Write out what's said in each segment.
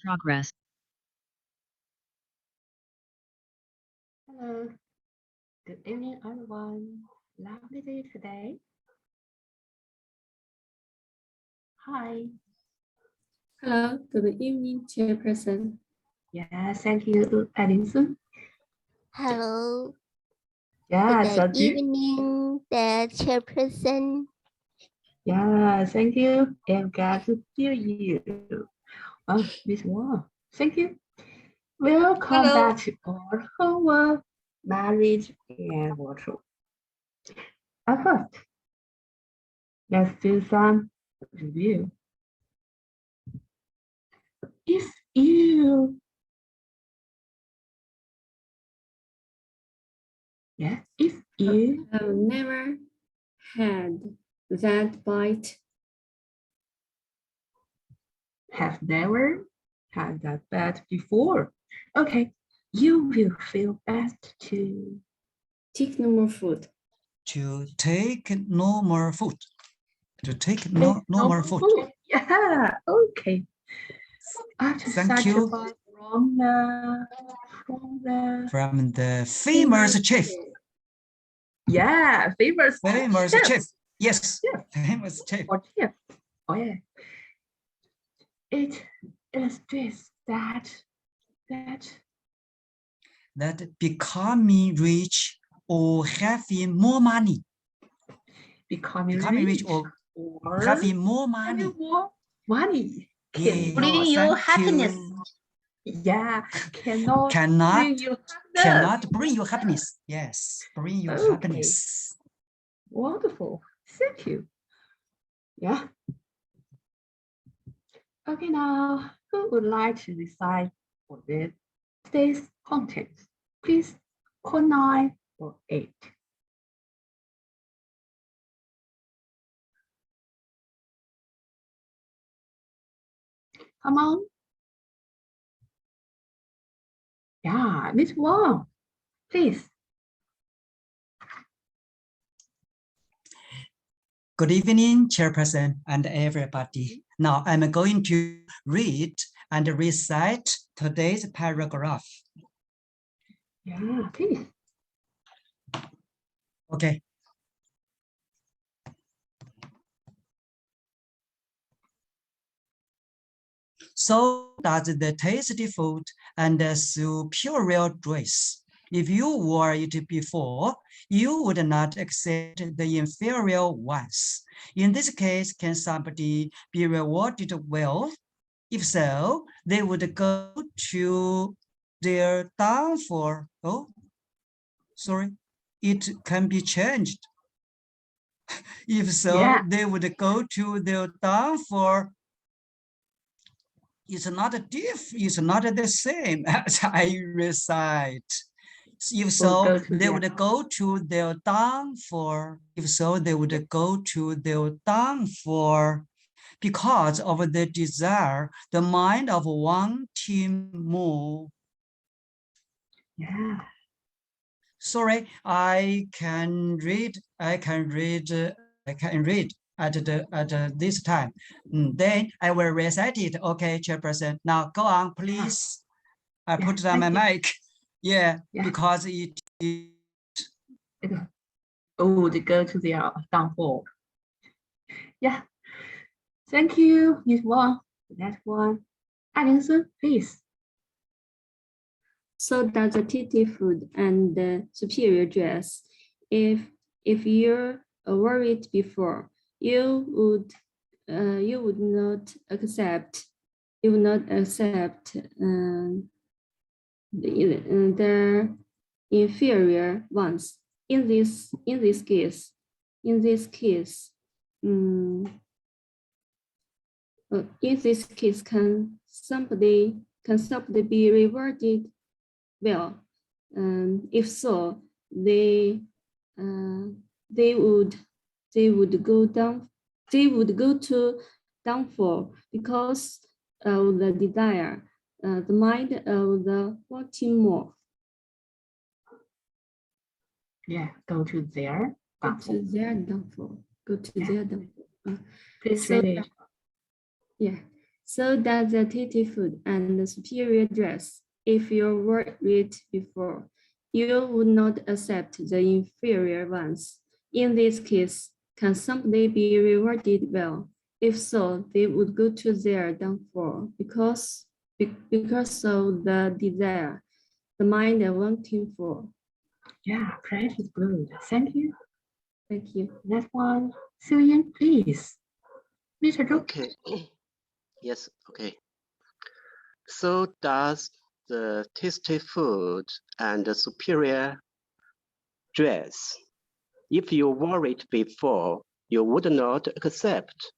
progress. Hello, good evening, everyone. Lovely day today. Hi. Hello, good evening, Chairperson. Yeah, thank you, Edison. Hello. Yeah, Good thank you. evening, the chairperson. Yeah, thank you. I'm glad to hear you. Oh, Miss Wang, thank you. Welcome Hello. back to our homework, marriage and virtual. First, let's do some review. If you if you I've never had that bite. have never had that bad before, okay, you will feel best to Take no more food. To take no more food. To take take no more food. food. Yeah, okay. After Thank you. sacrifice from the famous chef. Yeah, famous chef. Yes, Yes. famous chef. Or chef. Oh yeah. It illustrates that becoming rich or having more money. becoming Becoming rich rich or or having more having money. more money Yeah, bring you thank happiness. you. Yeah, cannot Cannot bring you happiness. cannot bring you happiness. Yes, bring you Okay. happiness. Wonderful. Thank you. Yeah. Okay, now who would like to decide for today's content? Please call 9 or 8. Come on. Yeah, Miss Wang, please. Good evening, Chairperson and everybody. Now I'm going to read and recite today's paragraph. Yeah, please. Okay. So does the tasty food and the superior dress. If you wore it before, you would not accept the inferior ones. In this case, can somebody be rewarded well? If so, they would go to their downfall. Oh, sorry, it can be changed. If so, Yeah. they would go to their downfall. It's not the same as I recite. If so, they would go to their downfall. If so, they would go to their downfall. Because of the desire, the mind of wanting more. Yeah. Sorry, I can read at this time. Then I will recite it. Okay, Chairperson. Now go on, please. I put down my mic. Yeah, because it. Oh, they go to their downfall. Yeah. Thank you, Miss Wang. The next one. Alison, please. So does the tasty food and the superior dress. If you're worried before, you would not accept the inferior ones. In this case, in this case, can somebody be rewarded well? If so, they would go to downfall because of the desire, the mind of the wanting more. Yeah, go to their downfall. Go to their downfall. Go to their downfall. Please so, read it. Yeah. So does the tasty food and the superior dress. If you were it before, you would not accept the inferior ones. In this case, can somebody be rewarded well? If so, they would go to their downfall because of the desire, the mind and wanting for. Yeah, pretty good. Thank you. Thank you. Next one, Suyin, please. Mr. Zhou. Okay. Yes, okay. So does the tasty food and the superior dress. If you wore it before, you would not accept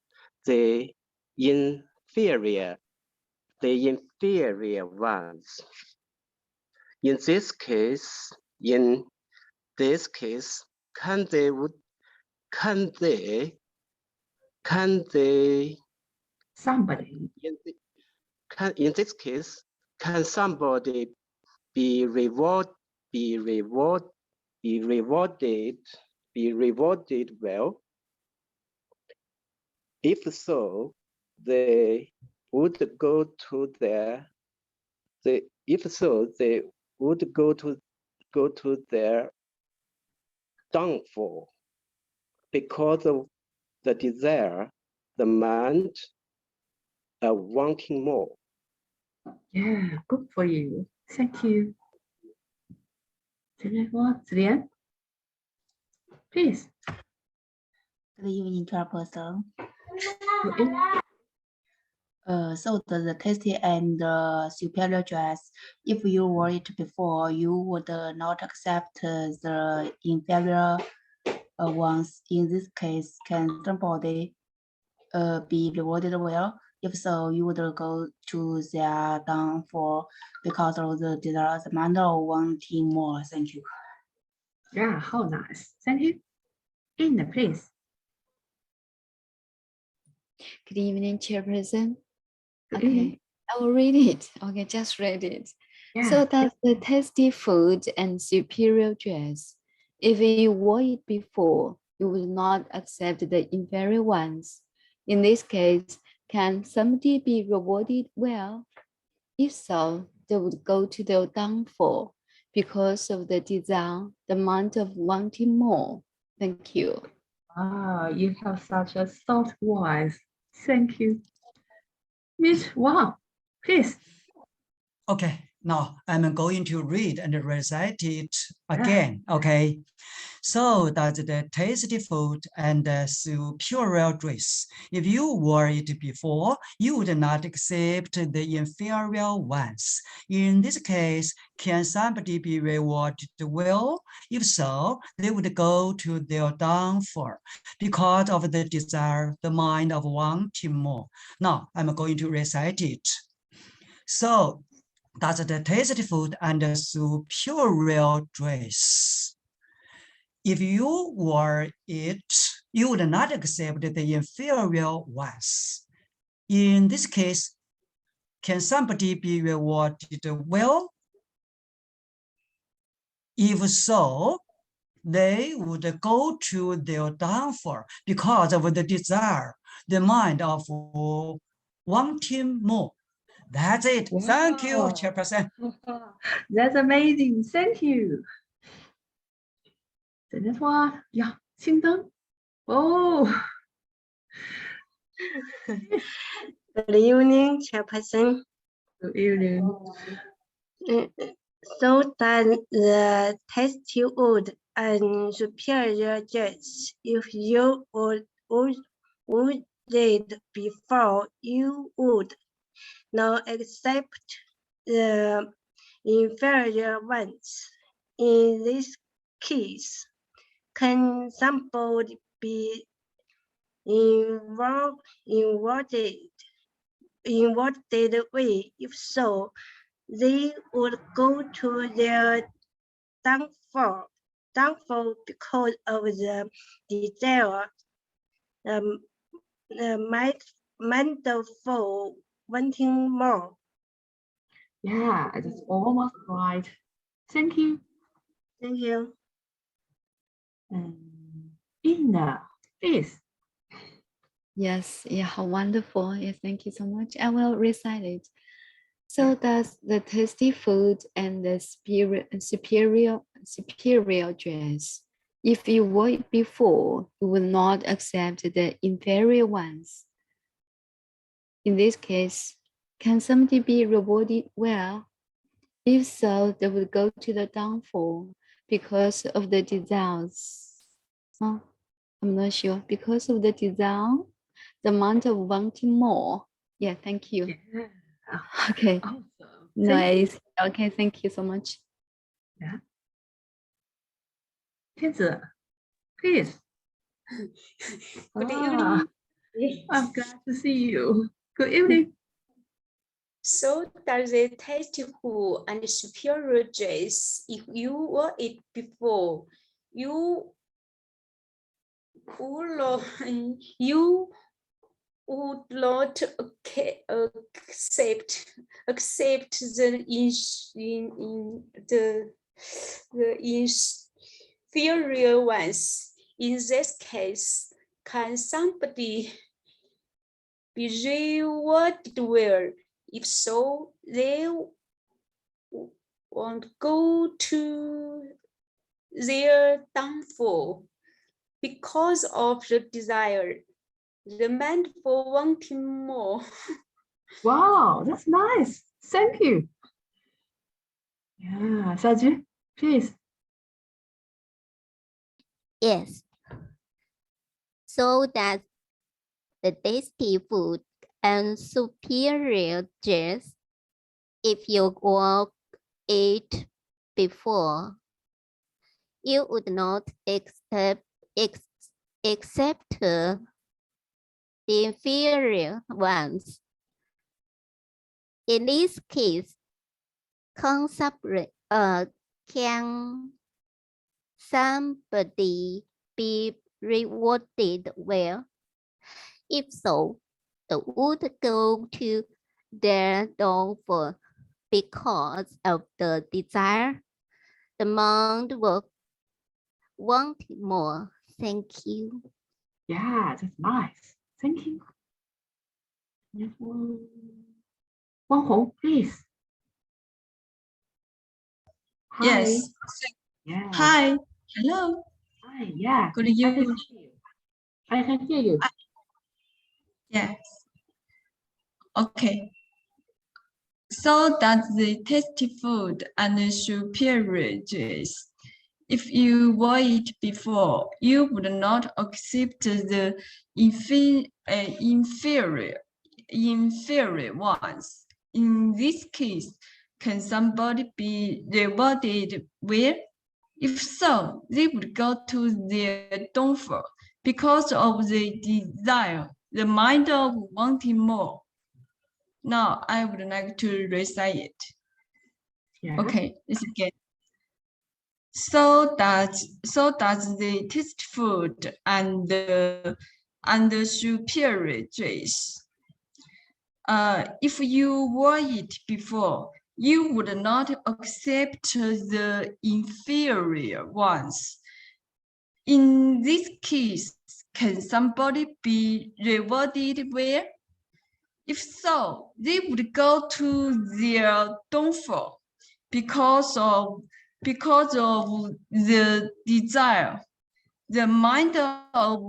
the inferior ones. In this case, can they Somebody. in this case, can somebody be rewarded well? If so, they would go to their downfall because of the desire, the mind of wanting more. Yeah, good for you. Thank you. The next one, Zilian. Please. Good evening, chairperson. Good evening. So the tasty and superior dress, if you wore it before, you would not accept the inferior ones. In this case, can somebody be rewarded well? If so, you would go to their downfall because of the desire, the mind of wanting more. Thank you. Yeah, how nice. Thank you. Inna, please. Good evening, Chairperson. Good evening. Okay, I will read it. Okay, just read it. Yeah. So that's the tasty food and superior dress. If you wore it before, you would not accept the inferior ones. In this case, can somebody be rewarded well? If so, they would go to their downfall because of the desire, the mind of wanting more. Thank you. Ah, you have such a soft voice. Thank you. Miss Wang, please. Okay, now I'm going to read and recite it Yeah. again. Okay, so that's the tasty food and the superior dress. If you wore it before, you would not accept the inferior ones. In this case, can somebody be rewarded well? If so, they would go to their downfall because of the desire, the mind of wanting more. Now I'm going to recite it. So that's the tasty food and the superior dress. If you wore it, you would not accept the inferior ones. In this case, can somebody be rewarded well? If so, they would go to their downfall because of the desire, the mind of wanting more. That's it. Thank you, Wow. Chairperson. That's amazing. Thank you. The next one, yeah, Xingdeng. Oh, Good evening, Chairperson. good evening. So does the tasty food and superior dress. If you would it before, you would not accept the inferior ones. In this case, can somebody be rewarded way? If so, they would go to their downfall because of the desire, mindful wanting more. Yeah, it's almost right. Thank you. Thank you. Inna, please. Yes, yeah, how wonderful. Yeah, thank you so much. I will recite it. So does the tasty food and the superior dress. If you wore it before, you will not accept the inferior ones. In this case, can somebody be rewarded well? If so, they will go to the downfall because of the desires. Oh, I'm not sure. Because of the desire, the amount of wanting more. Yeah, thank you. Yeah. Okay, Awesome. Thank nice. Okay, thank you so much. you. 天子 please. Good Ah, evening. I'm glad to see you. Good evening. So does the tasty food and superior dress. If you wore it before, you would not, you would not accept the inferior ones. In this case, can somebody be rewarded well? If so, they won't go to their downfall because of the desire, the demand for wanting more. Wow, that's nice. Thank you. Yeah, Xiaoju, please. Yes. So that the tasty food and superior dress, if you wore it before, you would not accept the inferior ones. In this case, can somebody be rewarded well? If so, the would go to their downfall because of the desire, the mind will want more. Thank you. Yeah, that's nice. Thank you. Next one. Wang Hong, please. Hi. Yes. Yeah. Hi. Hello. Hi. Yeah. Good I can evening. hear you. I can hear you. Yes. Okay. So that's the tasty food and the superior dress. If you wore it before, you would not accept the inferior ones. In this case, can somebody be rewarded well? If so, they would go to their downfall because of the desire, the mind of wanting more. Now I would like to recite it. Yeah. Okay, it's again. So does the taste food and the superior dress. If you wore it before, you would not accept the inferior ones. In this case, can somebody be rewarded well? If so, they would go to their downfall because of the desire, the mind of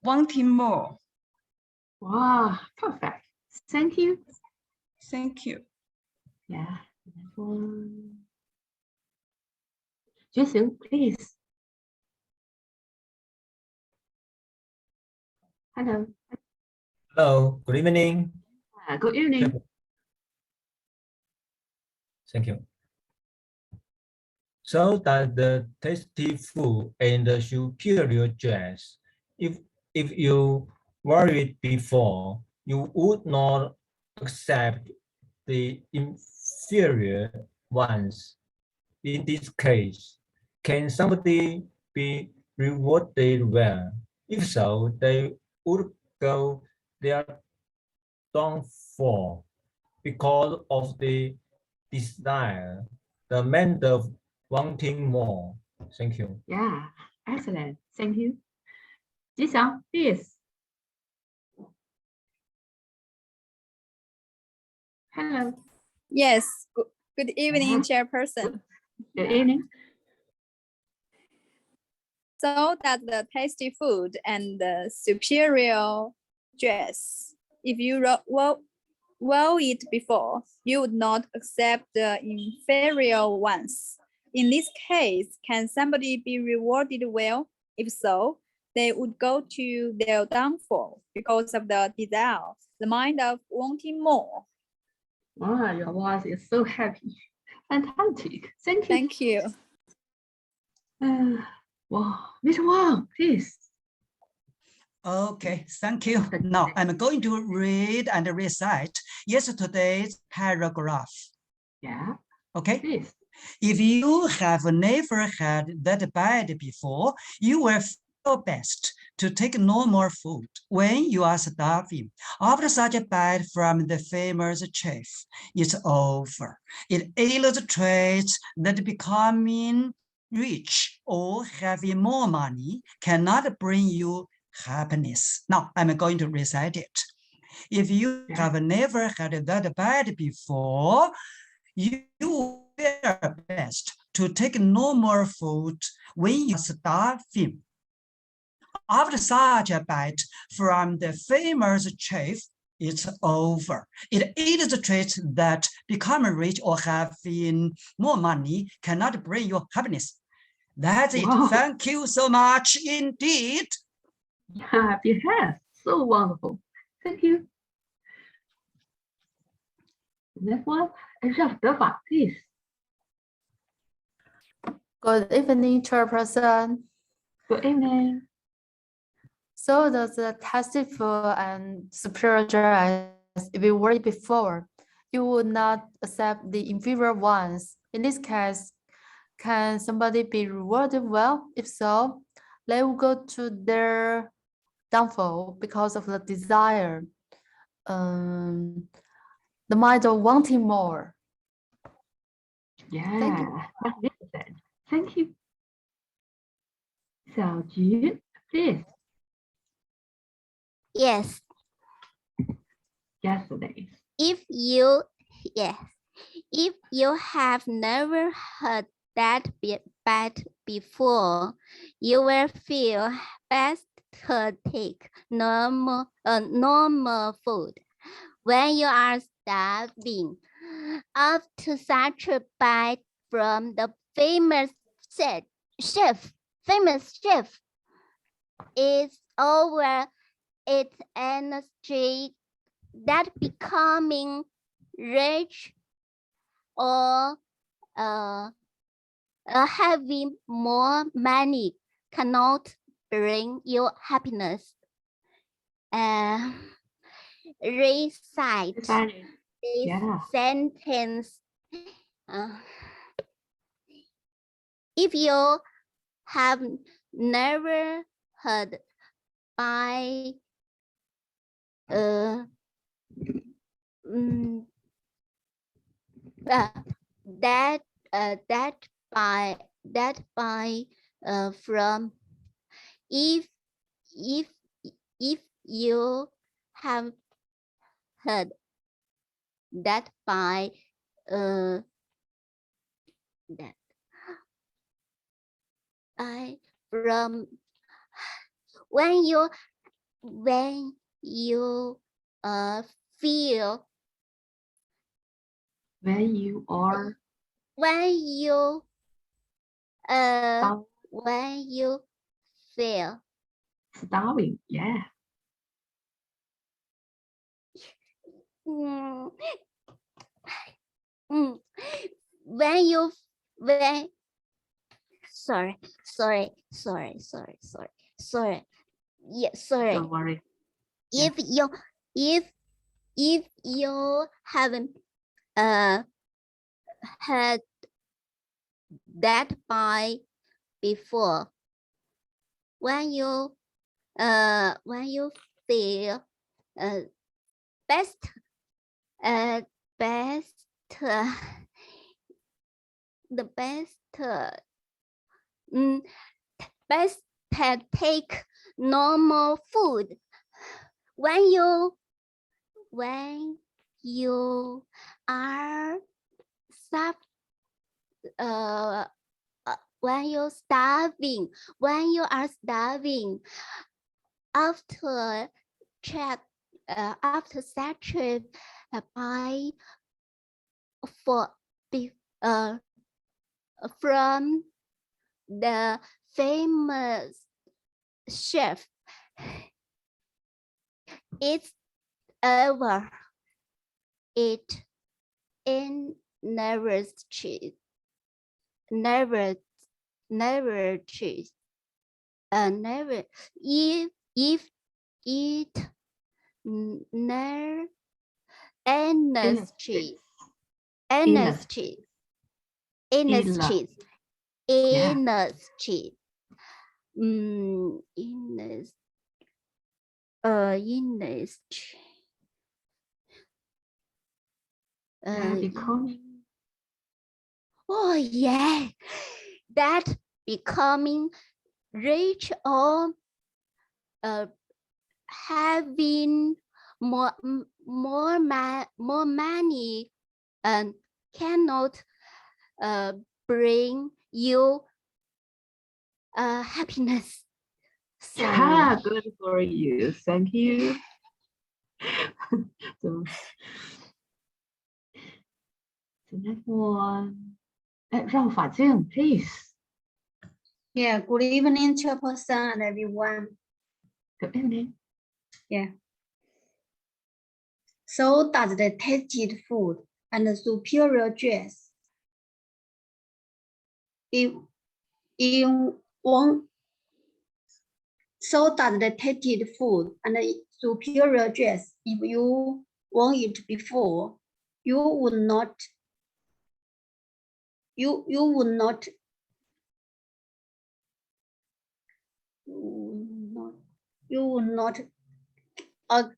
wanting more. Wow, perfect. Thank you. Thank you. Yeah. Next one. Jason, please. Hello. Hello, good evening. Good evening. Thank you. So that the tasty food and the superior dress, if you wore it before, you would not accept the inferior ones. In this case, can somebody be rewarded well? If so, they would go their downfall because of the desire, the mind of wanting more. Thank you. Yeah, excellent. Thank you. Jisung, please. Hello. Yes. Good evening, Yeah. Chairperson. Good evening. So that the tasty food and the superior dress, if you well eat before, you would not accept the inferior ones. In this case, can somebody be rewarded well? If so, they would go to their downfall because of the desire, the mind of wanting more. Wow, your voice is so happy. Fantastic. Thank you. Thank you. Wow, Mr. Wang, please. Okay, thank you. Now I'm going to read and recite yesterday's paragraph. Yeah. Okay. Please. If you have never had that bad before, you will feel best to take no more food when you are starving. After such a bite from the famous chef, it's over. It illustrates that becoming rich or having more money cannot bring you happiness. Now I'm going to recite it. If you have never had that bad before, you will best to take no more food when you are starving. After such a bite from the famous chef, it's over. It illustrates that becoming rich or having more money cannot bring you happiness. That's it. Wow. Thank you so much indeed. Yeah, yes, so wonderful. Thank you. Next one, Ralph Defa, please. Good evening, Chairperson. Good evening. So does the tasty food and superior dress, if you were before, you would not accept the inferior ones. In this case, can somebody be rewarded well? If so, they will go to their downfall because of the desire, the mind of wanting more. Yeah, Thank you. magnificent. Thank you. Xiaojun, please. Yes. Yesterday. If you have never heard that bad before, you will feel best to take normal food when you are starving. After such a bite from the famous chef, it's over. It's an streak that becoming rich or having more money cannot bring you happiness. Recite this sentence. If you have never heard by from if you have heard that by that I from when you feel when you are when you feel starving, yeah. Sorry. Yeah, sorry. Don't worry. If you haven't had that by before, when you feel best take normal food when you are when you are starving, after saturated by from the famous chef, it's over. It in never cheese. Never cheese. Never if it never endless cheese. Endless cheese. Endless cheese. Endless cheese. Endless. Endless cheese. Becoming. Oh yeah, that becoming rich or having more money and cannot bring you happiness. So Good for you. Thank you. So, the next one. Rao Fajing, please. Yeah, good evening, Chairperson and everyone. Good evening. Yeah. So does the tasted food and the superior dress. So does the tasted food and the superior dress. If you want it before, you would not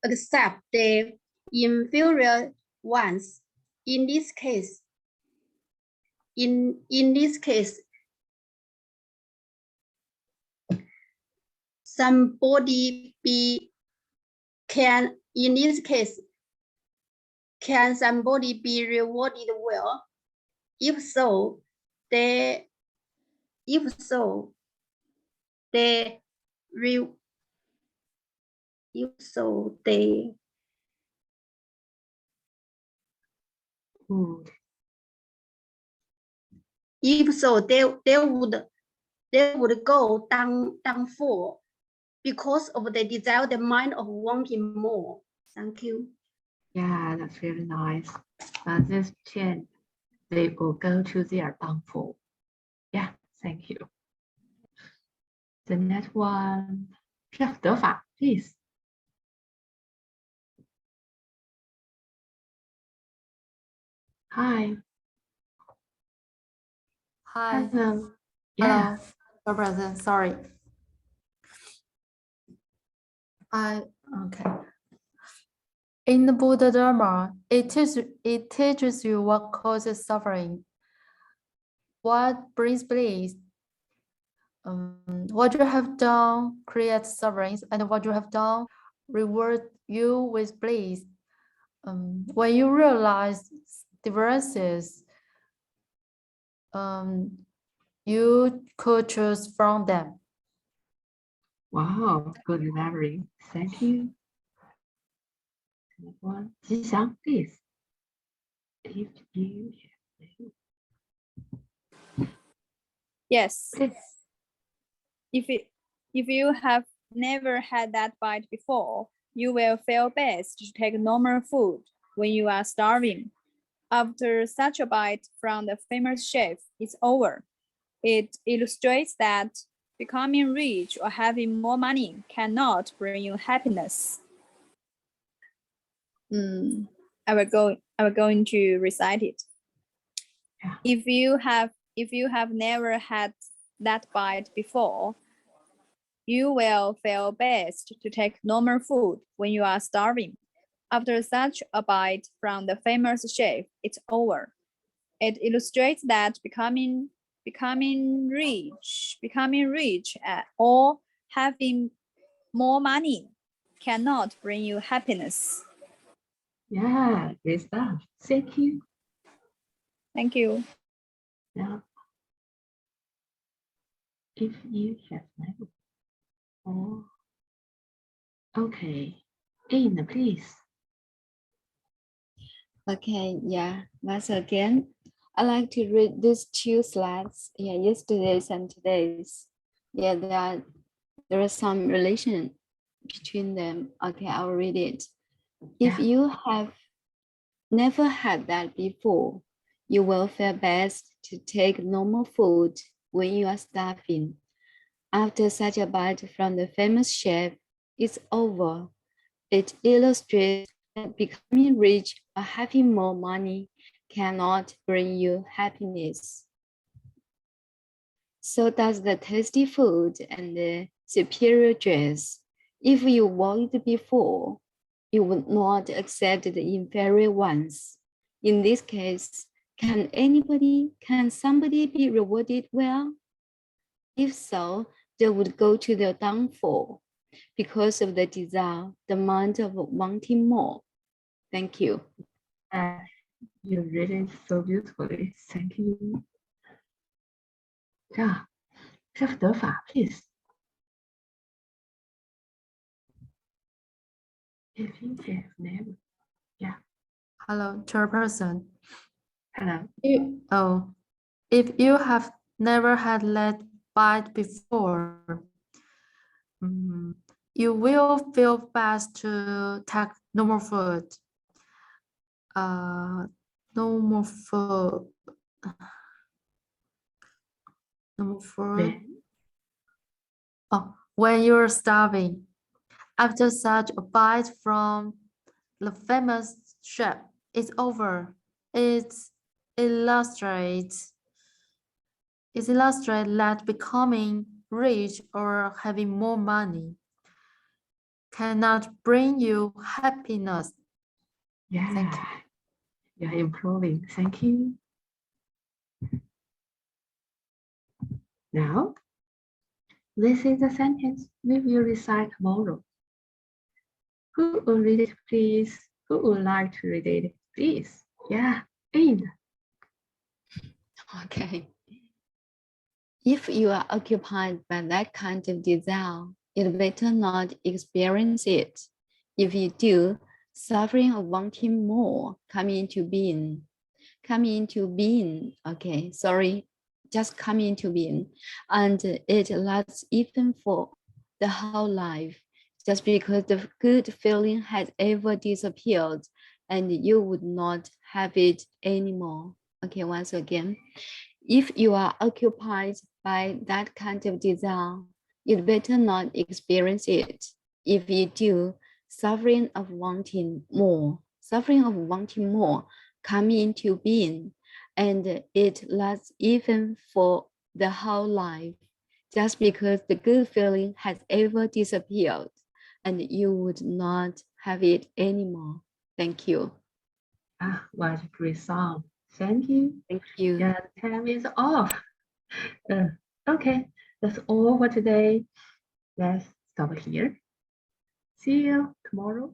accept the inferior ones. In this case, can somebody be rewarded well? If so, they would go down for because of the desire, the mind of wanting more. Thank you. Yeah, that's really nice. This change, they will go to their downfall. Yeah, thank you. The next one, Chef Defa, please. Hi. Hi. Hello. Yeah. Hello, your present. Sorry. Okay. In the Buddha Dharma, it teaches you what causes suffering, what brings bliss. What you have done creates sufferings, and what you have done reward you with bliss. When you realize differences, you could choose from them. Wow, good memory. Thank you. Next one, Jixiang, please. Yes. Please. If you have never had that bite before, you will feel best to take normal food when you are starving. After such a bite from the famous chef, it's over. It illustrates that becoming rich or having more money cannot bring you happiness. I will go to recite it. Yeah. If you have never had that bite before, you will feel best to take normal food when you are starving. After such a bite from the famous chef, it's over. It illustrates that becoming rich or having more money cannot bring you happiness. Yeah, great stuff. Thank you. Thank you. Now, if you have never. Oh, okay. In, please. Okay, yeah, once again, I like to read these two slides. Yeah, yesterday's and today's. Yeah, there is some relation between them. Okay, I'll read it. If Yeah. you have never had that before, you will feel best to take normal food when you are starving. After such a bite from the famous chef is over, it illustrates that becoming rich or having more money cannot bring you happiness. So does the tasty food and the superior dress. If you worked before, you would not accept the inferior ones. In this case, can somebody be rewarded well? If so, they would go to their downfall because of the desire, the mind of wanting more. Thank you. You read it so beautifully. Thank you. 这样，chef 德法 please. If you have never. Yeah. Hello, chairperson. Hello. If you have never had lead bite before, you will feel best to take normal food. Normal food. Oh, when you're starving, after such a bite from the famous chef is over, it illustrates that becoming rich or having more money cannot bring you happiness. Yeah. Thank you. You're improving. Thank you. Now, this is the sentence we will recite tomorrow. Who will read it, please? Who would like to read it, please? Yeah, in. Okay. If you are occupied by that kind of desire, you'd better not experience it. If you do, suffering of wanting more coming into being, okay, sorry, just coming into being, and it lasts even for the whole life, just because the good feeling has ever disappeared and you would not have it anymore. Okay, once again, if you are occupied by that kind of desire, you'd better not experience it. If you do, suffering of wanting more coming into being, and it lasts even for the whole life, just because the good feeling has ever disappeared and you would not have it anymore. Thank you. What a great song. Thank you. Thank you. Yeah, time is off. Okay, that's all for today. Let's stop here. See you tomorrow.